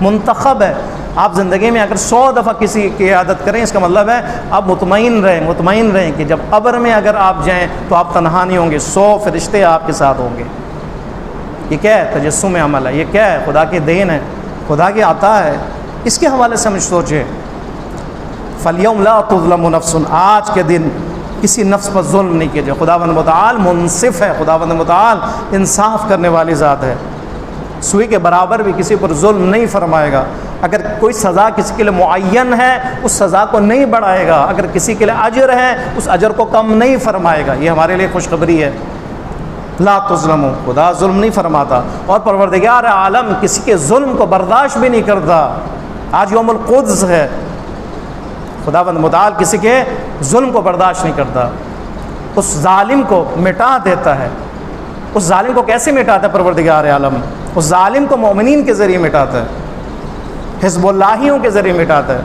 منتخب ہے. آپ زندگی میں اگر 100 دفعہ کسی کی عیادت کریں، اس کا مطلب ہے آپ مطمئن رہیں کہ جب قبر میں اگر آپ جائیں تو آپ تنہا نہیں ہوں گے، 100 فرشتے آپ کے ساتھ ہوں گے. یہ کیا ہے؟ تجسم عمل ہے. یہ کیا ہے؟ خدا کی دین ہے، خدا کی عطا ہے. اس کے حوالے سے ہم سوچیں، فَالْيَوْمَ لَا تُظْلَمُ نَفْسٌ، آج کے دن کسی نفس پر ظلم نہیں کیا جائے. خداوند متعال منصف ہے، خداوند متعال انصاف کرنے والی ذات ہے. سوئی کے برابر بھی کسی پر ظلم نہیں فرمائے گا. اگر کوئی سزا کسی کے لیے معین ہے اس سزا کو نہیں بڑھائے گا، اگر کسی کے لیے اجر ہے اس اجر کو کم نہیں فرمائے گا. یہ ہمارے لیے خوشخبری ہے. لا تظلموا، خدا ظلم نہیں فرماتا، اور پروردگار عالم کسی کے ظلم کو برداشت بھی نہیں کرتا. آج یوم القدس ہے، خداوند متعال کسی کے ظلم کو برداشت نہیں کرتا، اس ظالم کو مٹا دیتا ہے. اس ظالم کو کیسے مٹاتا ہے پروردگار عالم؟ اس ظالم کو مومنین کے ذریعے مٹاتا ہے، حزب اللہیوں کے ذریعے مٹاتا ہے.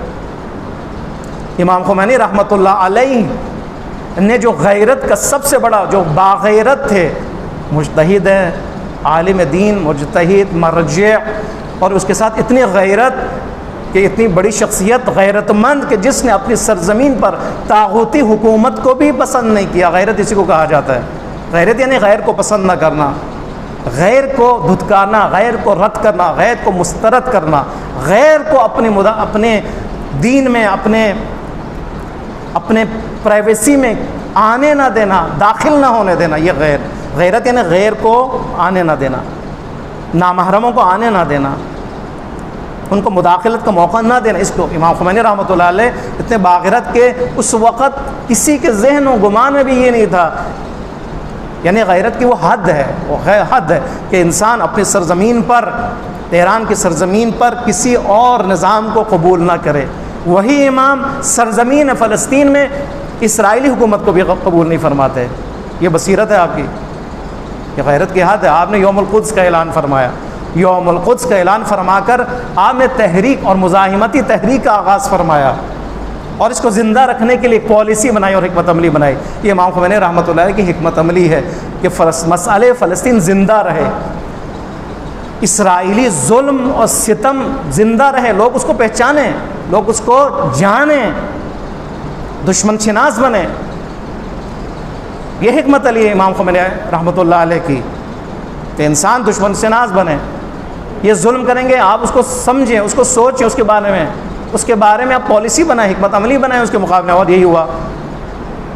امام خمینی رحمۃ اللہ علیہ نے جو غیرت کا سب سے بڑا، جو باغیرت تھے، مجتہد ہے، عالم دین، مجتہد، مرجع، اور اس کے ساتھ اتنی غیرت کہ اتنی بڑی شخصیت، غیرت مند کہ جس نے اپنی سرزمین پر طاغوتی حکومت کو بھی پسند نہیں کیا. غیرت اسی کو کہا جاتا ہے. غیرت یعنی غیر کو پسند نہ کرنا، غیر کو دھتکارنا، غیر کو رد کرنا، غیر کو مسترد کرنا، غیر کو اپنے دین میں، اپنے پرائیویسی میں آنے نہ دینا، داخل نہ ہونے دینا. یہ غیرت یعنی غیر کو آنے نہ دینا، نامحرموں کو آنے نہ دینا، ان کو مداخلت کا موقع نہ دینا. اس کو امام خمینی رحمۃ اللہ علیہ اتنے باغیرت کے اس وقت کسی کے ذہن و گمان میں بھی یہ نہیں تھا. یعنی غیرت کی وہ حد ہے، وہ حد ہے کہ انسان اپنی سرزمین پر، تہران کی سرزمین پر کسی اور نظام کو قبول نہ کرے. وہی امام سرزمین فلسطین میں اسرائیلی حکومت کو بھی قبول نہیں فرماتے. یہ بصیرت ہے آپ کی؟ یہ غیرت کی حد ہے؟ آپ نے یوم القدس کا اعلان فرمایا، یوم القدس کا اعلان فرما کر آپ نے تحریک اور مزاحمتی تحریک کا آغاز فرمایا، اور اس کو زندہ رکھنے کے لیے ایک پالیسی بنائی اور حکمت عملی بنائی۔ یہ امام خمینی رحمۃ اللہ علیہ کی حکمت عملی ہے کہ مسئلہ فلسطین زندہ رہے، اسرائیلی ظلم اور ستم زندہ رہے، لوگ اس کو پہچانیں، لوگ اس کو جانیں، دشمن شناس بنیں۔ یہ حکمت علی ہے امام خمینی رحمۃ اللہ علیہ کی، کہ انسان دشمن شناس بنے۔ یہ ظلم کریں گے، آپ اس کو سمجھیں، اس کو سوچیں، اس کے بارے میں آپ پالیسی بنائیں، حکمت عملی بنائیں اس کے مقابلے۔ اور یہی ہوا۔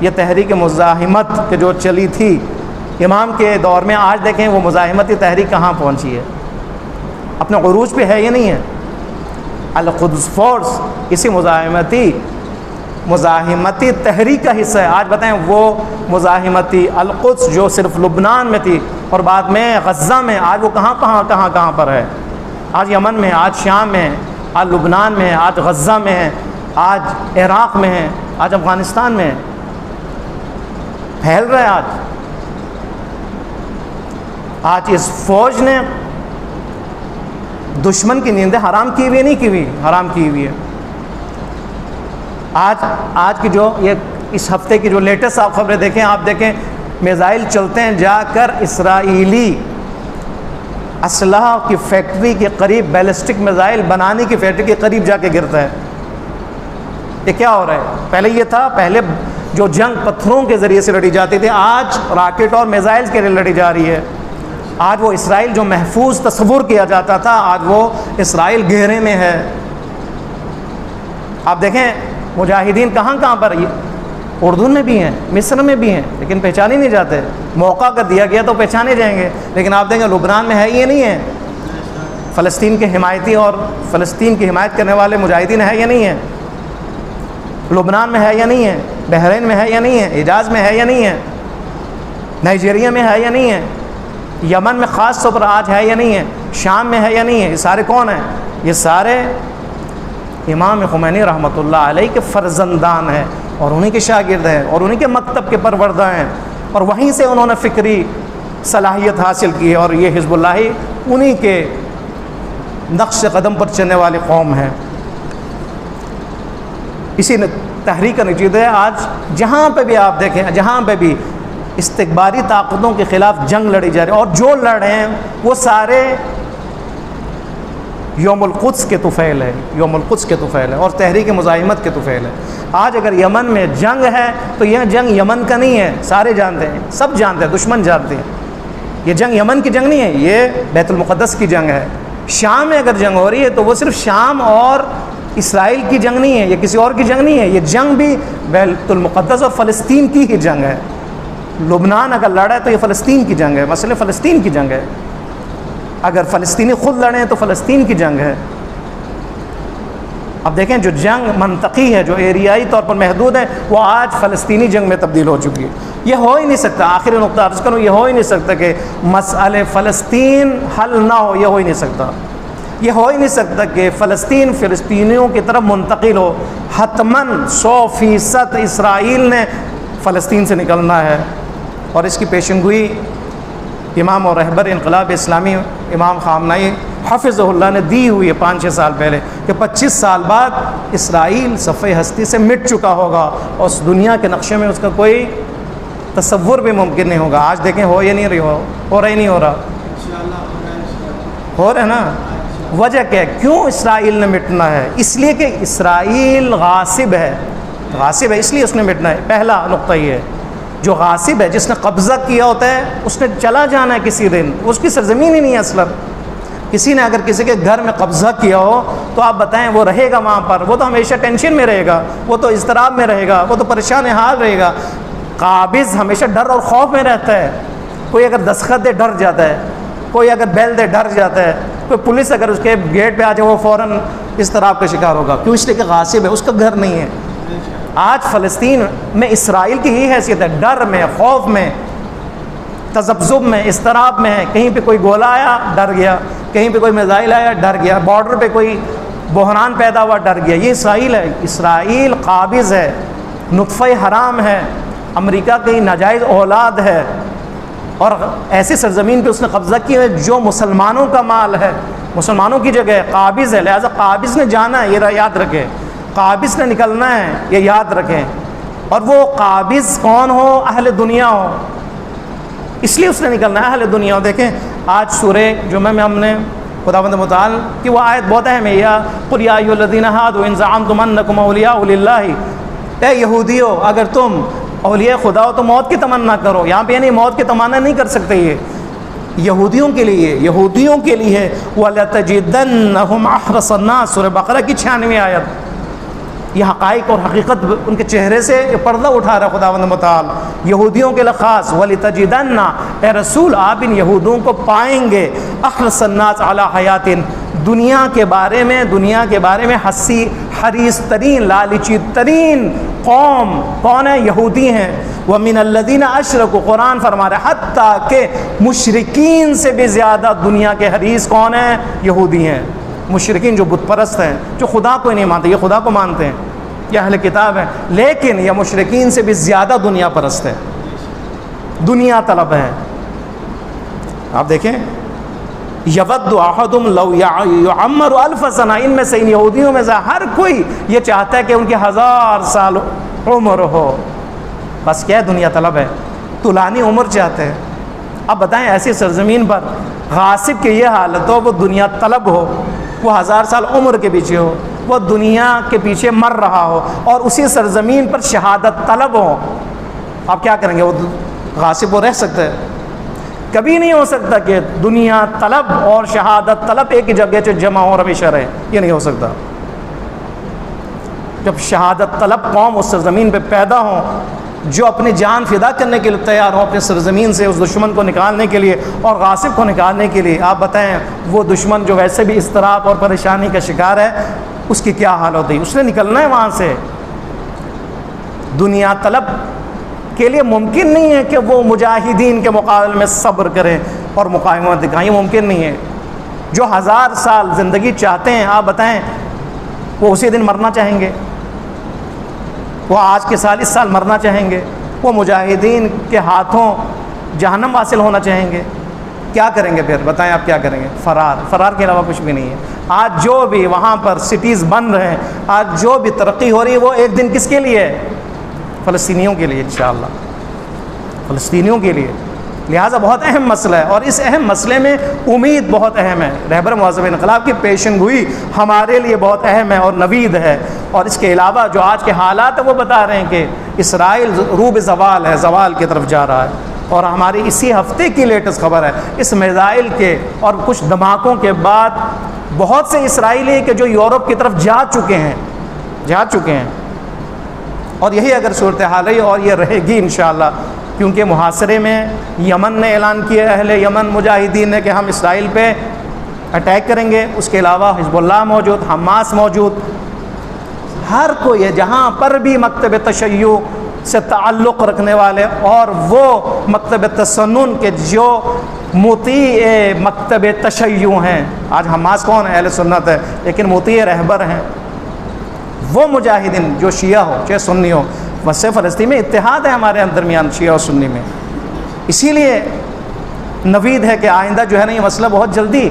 یہ تحریک مزاحمت کہ جو چلی تھی امام کے دور میں، آج دیکھیں وہ مزاحمتی تحریک کہاں پہنچی ہے، اپنے عروج پہ ہے یا نہیں ہے؟ القدس فورس اسی مزاحمتی تحریک کا حصہ ہے۔ آج بتائیں وہ مزاحمتی القدس جو صرف لبنان میں تھی اور بعد میں غزہ میں، آج وہ کہاں پر ہے؟ آج یمن میں، آج شام میں، آج لبنان میں، آج غزہ میں ہے، آج عراق میں ہے، آج افغانستان میں ہے، پھیل رہا ہے۔ آج اس فوج نے دشمن کی نیندیں حرام کی ہوئی، نہیں کی ہوئی، حرام کی ہوئی ہے۔ آج کی جو یہ اس ہفتے کی جو لیٹسٹ آپ خبریں دیکھیں، آپ دیکھیں میزائل چلتے ہیں جا کر اسرائیلی اسلحہ کی فیکٹری کے قریب، بیلسٹک میزائل بنانے کی فیکٹری کے قریب جا کے گرتا ہے۔ یہ کیا ہو رہا ہے؟ پہلے یہ تھا، پہلے جو جنگ پتھروں کے ذریعے سے لڑی جاتی تھی، آج راکٹ اور میزائل کے لیے لڑی جا رہی ہے۔ آج وہ اسرائیل جو محفوظ تصور کیا جاتا تھا، آج وہ اسرائیل گھیرے میں ہے۔ آپ دیکھیں مجاہدین کہاں پر، اردن میں بھی ہیں، مصر میں بھی ہیں، لیکن پہچانے نہیں جاتے۔ موقع اگر دیا گیا تو پہچانے جائیں گے، لیکن آپ دیکھیں لبنان میں ہے، یہ نہیں ہے۔ فلسطین کے حمایتی اور فلسطین کی حمایت کرنے والے مجاہدین ہے یا نہیں ہے؟ لبنان میں ہے یا نہیں ہے؟ بحرین میں ہے یا نہیں ہے؟ حجاز میں ہے یا نہیں ہے؟ نائجیریا میں ہے یا نہیں ہے؟ یمن میں خاص طور پر آج ہے یا نہیں ہے؟ شام میں ہے یا نہیں ہے؟ یہ سارے کون ہیں؟ یہ سارے امام خمینی رحمۃ اللہ علیہ کے فرزندان ہیں، اور انہی کے شاگرد ہیں، اور انہی کے مکتب کے پروردہ ہیں، اور وہیں سے انہوں نے فکری صلاحیت حاصل کی ہے، اور یہ حزب اللہ انہی کے نقش قدم پر چلنے والی قوم ہے۔ اسی تحریک کا نتیجہ ہے آج جہاں پہ بھی آپ دیکھیں، جہاں پہ بھی استکباری طاقتوں کے خلاف جنگ لڑی جا رہی ہے، اور جو لڑے ہیں وہ سارے یوم القدس کے طفیل ہے، یوم القدس کے طفیل ہے، اور تحریک مزاحمت کے طفیل ہے۔ آج اگر یمن میں جنگ ہے تو یہ جنگ یمن کا نہیں ہے، سارے جانتے ہیں، سب جانتے ہیں، دشمن جانتے ہیں، یہ جنگ یمن کی جنگ نہیں ہے، یہ بیت المقدس کی جنگ ہے۔ شام میں اگر جنگ ہو رہی ہے تو وہ صرف شام اور اسرائیل کی جنگ نہیں ہے، یہ کسی اور کی جنگ نہیں ہے، یہ جنگ بھی بیت المقدس اور فلسطین کی ہی جنگ ہے۔ لبنان اگر لڑا ہے تو یہ فلسطین کی جنگ ہے، مسئلہ فلسطین کی جنگ ہے۔ اگر فلسطینی خود لڑیں تو فلسطین کی جنگ ہے۔ اب دیکھیں جو جنگ منطقی ہے، جو ایریائی طور پر محدود ہے، وہ آج فلسطینی جنگ میں تبدیل ہو چکی ہے۔ یہ ہو ہی نہیں سکتا، آخری نقطہ عرض کروں، یہ ہو ہی نہیں سکتا کہ مسئلہ فلسطین حل نہ ہو، یہ ہو ہی نہیں سکتا۔ یہ ہو ہی نہیں سکتا کہ فلسطین فلسطینیوں کی طرف منتقل ہو۔ حتماً 100% اسرائیل نے فلسطین سے نکلنا ہے، اور اس کی پیشنگوئی امام اور رہبر انقلاب اسلامی امام خامنہئی حفظہ اللہ نے دی ہوئی ہے 5-6 سال پہلے، کہ 25 سال بعد اسرائیل صفحہ ہستی سے مٹ چکا ہوگا، اور اس دنیا کے نقشے میں اس کا کوئی تصور بھی ممکن نہیں ہوگا۔ آج دیکھیں ہو یا نہیں رہی، ہو رہا ہی نہیں ہو رہا، ہو رہا ہے نا۔ وجہ کیا ہے؟ کیوں اسرائیل نے مٹنا ہے؟ اس لیے کہ اسرائیل غاصب ہے، غاصب ہے، اس لیے اس نے مٹنا ہے۔ پہلا نقطہ یہ ہے، جو غاصب ہے، جس نے قبضہ کیا ہوتا ہے، اس نے چلا جانا ہے کسی دن، اس کی سرزمین ہی نہیں ہے اصلا۔ کسی نے اگر کسی کے گھر میں قبضہ کیا ہو تو آپ بتائیں وہ رہے گا وہاں پر؟ وہ تو ہمیشہ ٹینشن میں رہے گا، وہ تو اضطراب میں رہے گا، وہ تو پریشان حال رہے گا۔ قابض ہمیشہ ڈر اور خوف میں رہتا ہے۔ کوئی اگر دستخط دے ڈر جاتا ہے، کوئی اگر بیل دے ڈر جاتا ہے، کوئی پولیس اگر اس کے گیٹ پہ آ جائے وہ فوراً اضطراب کا شکار ہوگا۔ کیوں؟ اس لیے کہ غاصب ہے، اس کا گھر نہیں ہے۔ آج فلسطین میں اسرائیل کی ہی حیثیت ہے، ڈر میں، خوف میں، تذبذب میں، اضطراب میں ہے۔ کہیں پہ کوئی گولہ آیا ڈر گیا، کہیں پہ کوئی میزائل آیا ڈر گیا، بارڈر پہ کوئی بحران پیدا ہوا ڈر گیا۔ یہ اسرائیل ہے، اسرائیل قابض ہے، نطفہ حرام ہے، امریکہ کی ناجائز اولاد ہے اور ایسی سرزمین پہ اس نے قبضہ کیا ہے جو مسلمانوں کا مال ہے، مسلمانوں کی جگہ قابض ہے، لہٰذا قابض نے جانا ہے، یہ یاد رکھیں، قابض نے نکلنا ہے، یہ یاد رکھیں۔ اور وہ قابض کون ہو؟ اہل دنیا ہو، اس لیے اس نے نکلنا ہے، اہل دنیا ہو۔ دیکھیں آج سورہ جمعہ میں ہم نے خداوند متعال کی وہ آیت بہت اہم ہے، یا قل یا ایھا الذین ھادوا ان زعمتم انکم اولیاء للہ، اے یہودیو اگر تم اولیاء خدا ہو تو موت کی تمنا کرو۔ یہاں پہ یعنی موت کی تمنا نہیں کر سکتے، یہ یہودیوں کے لیے، یہودیوں کے لیے ہے۔ وَلَتَجِدَنَّهُمْ أَحْرَصَ النَّاسِ، سورہ بقرہ کی 96 آیت۔ یہ حقائق اور حقیقت ان کے چہرے سے یہ پردہ اٹھا رہا ہے خداوند متعال یہودیوں کے لیے خاص۔ وَلِتَجِدَنَّ، اے رسول آپ ان یہودوں کو پائیں گے، أَحْرَصَ النَّاسِ عَلَىٰ حَيَاتٍ، دنیا کے بارے میں حریص ترین، لالچی ترین قوم کون ہے؟ یہودی ہیں۔ وَمِنَ الَّذِينَ أَشْرَكُوا، قرآن فرما رہے حتیٰ کہ مشرکین سے بھی زیادہ دنیا کے حریص کون ہیں؟ یہودی ہیں۔ مشرکین جو بت پرست ہیں، جو خدا کو نہیں مانتے، یہ خدا کو مانتے ہیں، یہ اہل کتاب ہیں، لیکن یہ مشرکین سے بھی زیادہ دنیا پرست ہے، دنیا طلب ہے۔ آپ دیکھیں یود احدہم لو یعمر الف سنہ، ان میں سے، ان یہودیوں میں سے ہر کوئی یہ چاہتا ہے کہ ان کی 1000 سال عمر ہو، بس کیا ہے؟ دنیا طلب ہے، طولانی عمر چاہتے ہیں۔ اب بتائیں ایسی سرزمین پر غاصب کی یہ حالت ہو، وہ دنیا طلب ہو، وہ 1000 سال عمر کے پیچھے ہو، وہ دنیا کے پیچھے مر رہا ہو، اور اسی سرزمین پر شہادت طلب ہو، آپ کیا کریں گے؟ وہ غاصب وہ رہ سکتا ہے؟ کبھی نہیں ہو سکتا کہ دنیا طلب اور شہادت طلب ایک ہی جگہ سے جمع ہو، ہمیشہ رہے، یہ نہیں ہو سکتا۔ جب شہادت طلب قوم اس سرزمین پہ پیدا ہوں، جو اپنی جان فدا کرنے کے لیے تیار ہوں اپنے سرزمین سے اس دشمن کو نکالنے کے لیے اور غاصب کو نکالنے کے لیے، آپ بتائیں وہ دشمن جو ویسے بھی اضطراب اور پریشانی کا شکار ہے، اس کی کیا حال ہوتی ہے؟ اس نے نکلنا ہے وہاں سے۔ دنیا طلب کے لیے ممکن نہیں ہے کہ وہ مجاہدین کے مقابلے میں صبر کریں اور مقاومت دکھائیں، یہ ممکن نہیں ہے۔ جو 1000 سال زندگی چاہتے ہیں، آپ بتائیں وہ اسی دن مرنا چاہیں گے؟ وہ آج کے سال، اس سال مرنا چاہیں گے؟ وہ مجاہدین کے ہاتھوں جہنم حاصل ہونا چاہیں گے؟ کیا کریں گے پھر؟ بتائیں آپ کیا کریں گے؟ فرار کے علاوہ کچھ بھی نہیں ہے۔ آج جو بھی وہاں پر سٹیز بن رہے ہیں، آج جو بھی ترقی ہو رہی ہے، وہ ایک دن کس کے لیے ہے؟ فلسطینیوں کے لیے، انشاءاللہ فلسطینیوں کے لیے۔ لہٰذا بہت اہم مسئلہ ہے، اور اس اہم مسئلے میں امید بہت اہم ہے۔ رہبر معظم انقلاب کی پیشن گوئی ہمارے لیے بہت اہم ہے اور نوید ہے۔ اور اس کے علاوہ جو آج کے حالات ہیں وہ بتا رہے ہیں کہ اسرائیل روب زوال ہے، زوال کی طرف جا رہا ہے۔ اور ہماری اسی ہفتے کی لیٹسٹ خبر ہے، اس میزائل کے اور کچھ دھماکوں کے بعد بہت سے اسرائیلی کہ جو یورپ کی طرف جا چکے ہیں، اور یہی اگر صورتحال رہی اور یہ رہے گی انشاءاللہ، کیونکہ محاصرے میں یمن نے اعلان کیا، اہل یمن مجاہدین نے، کہ ہم اسرائیل پہ اٹیک کریں گے۔ اس کے علاوہ حزب اللہ موجود، حماس موجود، ہر کوئی ہے جہاں پر بھی مکتب تشیع سے تعلق رکھنے والے اور وہ مکتب تسنن کے جو مطیع مکتب تشیع ہیں۔ آج حماس کون ہے؟ اہل سنت ہے، لیکن مطیع رہبر ہیں۔ وہ مجاہدین جو شیعہ ہو چاہے سنی ہو، وسط فلسطین میں اتحاد ہے ہمارے درمیان شیعہ اور سنی میں۔ اسی لیے نوید ہے کہ آئندہ جو ہے نا یہ مسئلہ بہت جلدی،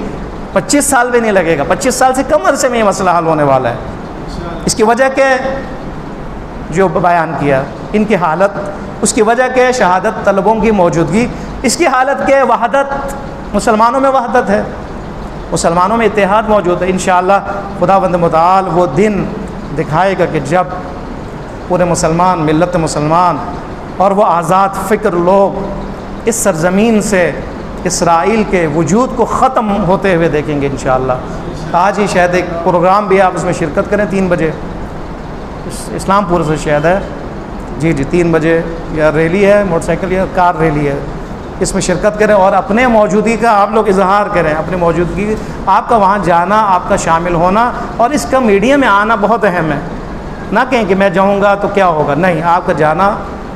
25 سال بھی نہیں لگے گا، 25 سال سے کم عرصے میں یہ مسئلہ حل ہونے والا ہے۔ اس کی وجہ کہ جو بیان کیا ان کی حالت، اس کی وجہ کہ شہادت طلبوں کی موجودگی، اس کی حالت کہ وحدت، مسلمانوں میں وحدت ہے، مسلمانوں میں اتحاد موجود ہے۔ انشاءاللہ خداوند متعال وہ دن دکھائے گا کہ جب پورے مسلمان، ملت مسلمان اور وہ آزاد فکر لوگ اس سرزمین سے اسرائیل کے وجود کو ختم ہوتے ہوئے دیکھیں گے انشاءاللہ۔ آج ہی شاید ایک پروگرام بھی آپ اس میں شرکت کریں 3 بجے، اسلام پور سے شاید ہے، جی 3 بجے، یا ریلی ہے، موٹر سائیکل یا کار ریلی ہے، اس میں شرکت کریں اور اپنے موجودگی کا آپ لوگ اظہار کریں، اپنی موجودگی، آپ کا وہاں جانا، آپ کا شامل ہونا اور اس کا میڈیا میں آنا بہت اہم ہے۔ نہ کہیں کہ میں جاؤں گا تو کیا ہوگا، نہیں، آپ کا جانا،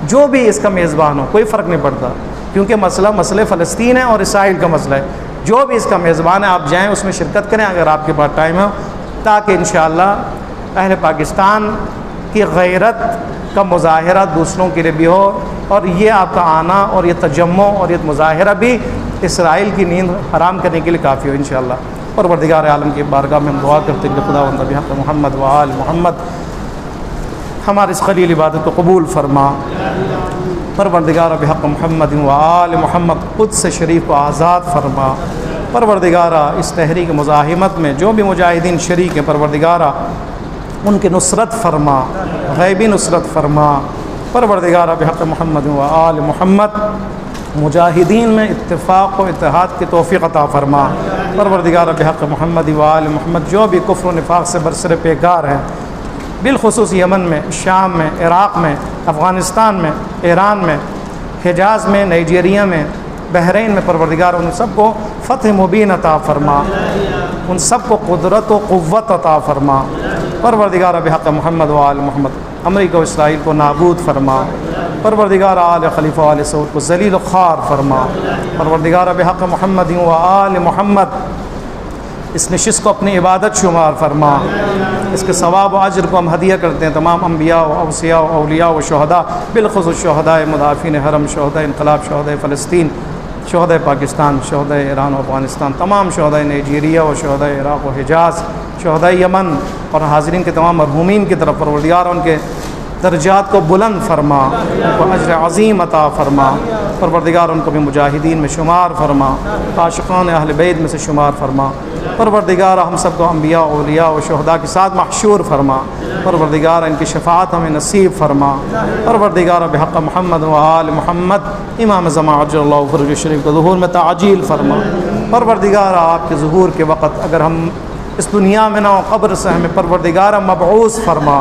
جو بھی اس کا میزبان ہو کوئی فرق نہیں پڑتا، کیونکہ مسئلہ فلسطین ہے اور اسرائیل کا مسئلہ ہے۔ جو بھی اس کا میزبان ہے آپ جائیں، اس میں شرکت کریں اگر آپ کے پاس ٹائم ہو، تاکہ انشاءاللہ اہل پاکستان کی غیرت کا مظاہرہ دوسروں کے لیے بھی ہو، اور یہ آپ کا آنا اور یہ تجمع اور یہ مظاہرہ بھی اسرائیل کی نیند حرام کرنے کے لیے کافی ہو انشاءاللہ۔ پروردگار عالم کی بارگاہ میں ہم دعا کرتے ہیں کہ خداوند بحق محمد و آل محمد ہماری اس خلیل عبادت کو قبول فرما۔ پروردگار بحق محمد و آل محمد قدس شریف کو آزاد فرما۔ پروردگارہ اس تحریک مزاحمت میں جو بھی مجاہدین شریک ہیں پروردگارہ ان کی نصرت فرما، غیبی نصرت فرما۔ پروردگارہ بحق محمد و آل محمد مجاہدین میں اتفاق و اتحاد کی توفیق عطا فرما۔ پروردگارہ بحق محمد و آل محمد جو بھی کفر و نفاق سے برسر پیکار ہیں، بالخصوص یمن میں، شام میں، عراق میں، افغانستان میں، ایران میں، حجاز میں، نائجیریا میں، بحرین میں، پروردگار ان سب کو فتح مبین عطا فرما، ان سب کو قدرت و قوت عطا فرما۔ پروردگار بحق محمد و آل محمد امریکہ و اسرائیل کو نابود فرما۔ پروردگار آل خلیفہ آل سعود کو ذلیل و خوار فرما۔ پروردگار بحق محمد و آل محمد اس نشست کو اپنی عبادت شمار فرما، اس کے ثواب و اجر کو ہم ہدیہ کرتے ہیں تمام انبیاء و اوصیاء و اولیاء و شہداء، بالخصوص شہداء مدافعین حرم، شہداء انقلاب، شہداء فلسطین، شہداء پاکستان، شہداء ایران و افغانستان، تمام شہداء نائجیریا و شہداء عراق و حجاز، شہداء یمن اور حاضرین کے تمام مرحومین کی طرف پروردگار ان کے درجات کو بلند فرما، ان کو اجر عظیم عطا فرما۔ پروردگار ان کو بھی مجاہدین میں شمار فرما، عاشقان اہل بیت میں سے شمار فرما۔ پروردگار ہم سب کو انبیاء اولیاء و شہداء کے ساتھ محشور فرما۔ پروردگار ان کی شفاعت ہمیں نصیب فرما۔ پروردگار بحق محمد و آل محمد امام زمان عجل اللہ فرج شریف کے ظہور میں تعجیل فرما۔ پروردگار آپ کے ظہور کے وقت اگر ہم اس دنیا میں نہ ہو، قبر سے ہمیں پروردگار مبعوث فرما۔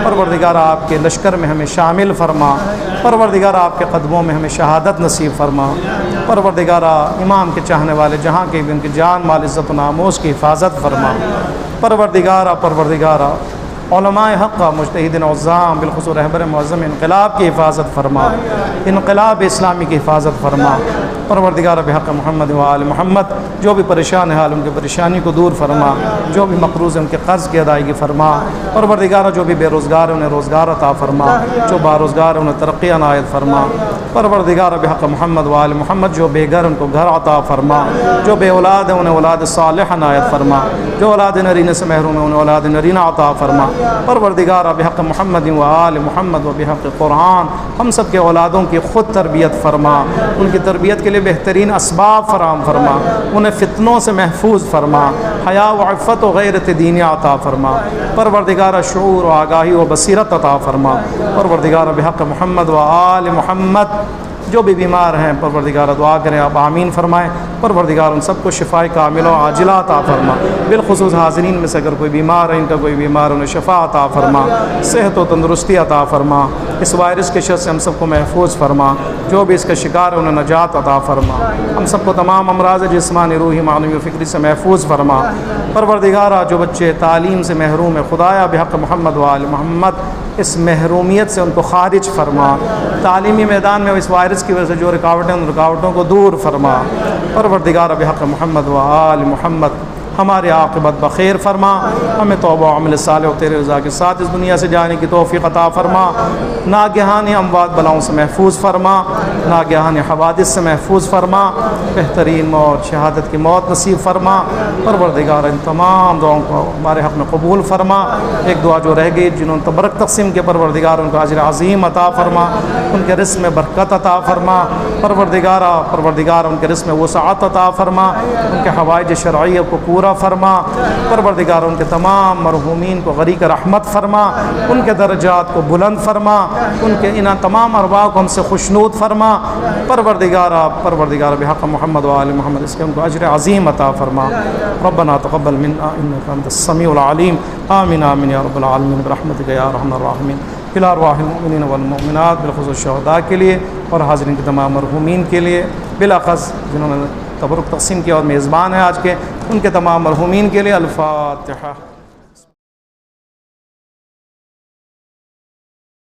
پروردگار آپ کے لشکر میں ہمیں شامل فرما۔ پروردگار آپ کے قدموں میں ہمیں شہادت نصیب فرما۔ پروردگار امام کے چاہنے والے جہاں کے بھی ان کی جان مال عزت و ناموس کی حفاظت فرما۔ پروردگار علماء حق مجتہدین عظام بالخصوص رہبر معظم انقلاب کی حفاظت فرما، انقلاب اسلامی کی حفاظت فرما۔ پروردگار بحق محمد و آل محمد جو بھی پریشان حال ان کی پریشانی کو دور فرما، جو بھی مقروض ان کے قرض کی ادائیگی فرما۔ پروردگار جو بھی بے روزگار انہیں روزگار عطا فرما، جو باروزگار انہیں ترقی عنایت فرما۔ پروردگار بحق محمد و آل محمد جو بے گھر ان کو گھر عطا فرما، جو بے اولاد ہیں انہیں اولاد صالح عنایت فرما، جو اولاد نرینہ سے محروم ہیں انہیں اولاد نرینہ عطا فرما۔ پروردگار بحق محمد و آل محمد و بحق قرآن ہم سب کے اولادوں کی خود تربیت فرما، ان کی تربیت کے لیے بہترین اسباب فراہم فرما، انہیں فتنوں سے محفوظ فرما، حیا و عفت و غیرت دینی عطا فرما۔ پروردگار شعور و آگاہی و بصیرت عطا فرما۔ پروردگار بحق محمد و آل محمد جو بھی بیمار ہیں پروردگار دعا کریں آپ آمین فرمائیں۔ پروردگار ان سب کو شفاء کاملہ و عاجلہ عطا فرما، بالخصوص حاضرین میں سے اگر کوئی بیمار ہے، ان کا کوئی بیمار انہیں شفا عطا فرما، صحت و تندرستی عطا فرما، اس وائرس کے شر سے ہم سب کو محفوظ فرما، جو بھی اس کا شکار ہے انہیں نجات عطا فرما، ہم سب کو تمام امراض جسمانی روحی معنوی و فکری سے محفوظ فرما۔ پروردگارہ جو بچے تعلیم سے محروم ہیں خدایا بحق محمد و آل محمد اس محرومیت سے ان کو خارج فرما، تعلیمی میدان میں اس وائرس کی وجہ سے جو رکاوٹیں ان رکاوٹوں کو دور فرما۔ پروردگار بحق محمد و آل محمد ہماری عاقبت بخیر فرما، ہمیں توبہ و عمل صالح و تیرے رضا کے ساتھ اس دنیا سے جانے کی توفیق عطا فرما، ناگہانی اموات بلاؤں سے محفوظ فرما، ناگہانی حوادث سے محفوظ فرما، بہترین موت شہادت کی موت نصیب فرما۔ پروردگار ان تمام دعاؤں کو ہمارے حق میں قبول فرما۔ ایک دعا جو رہ گئی جنہوں نے تبرک تقسیم کے پروردگار ان کو اجر عظیم عطا فرما، ان کے رزق میں برکت عطا فرما۔ پروردگار ان کے رزق میں وسعت عطا فرما، ان کے حوائج شرعیہ کو پورا فرما۔ پروردگار ان کے تمام مرحومین کو غریق رحمت فرما، ان کے درجات کو بلند فرما، ان کے ان تمام ارواح کو ہم سے خوشنود فرما۔ پروردگار بحق محمد و آل محمد اس کے ان کو اجر عظیم عطا فرما۔ ربنا تقبل منا انک انت السمیع العلیم۔ آمین آمین یا رب العالمین برحمتک یا ارحم الراحمین۔ الى ارواح المؤمنین والمؤمنات بالخصوص شہداء کے لیے اور حاضرین کے تمام مرحومین کے لیے، بالاخص جنہوں نے تبرک تقسیم کیا اور میزبان ہیں آج کے، ان کے تمام مرحومین کے لیے۔ الفاتحہ۔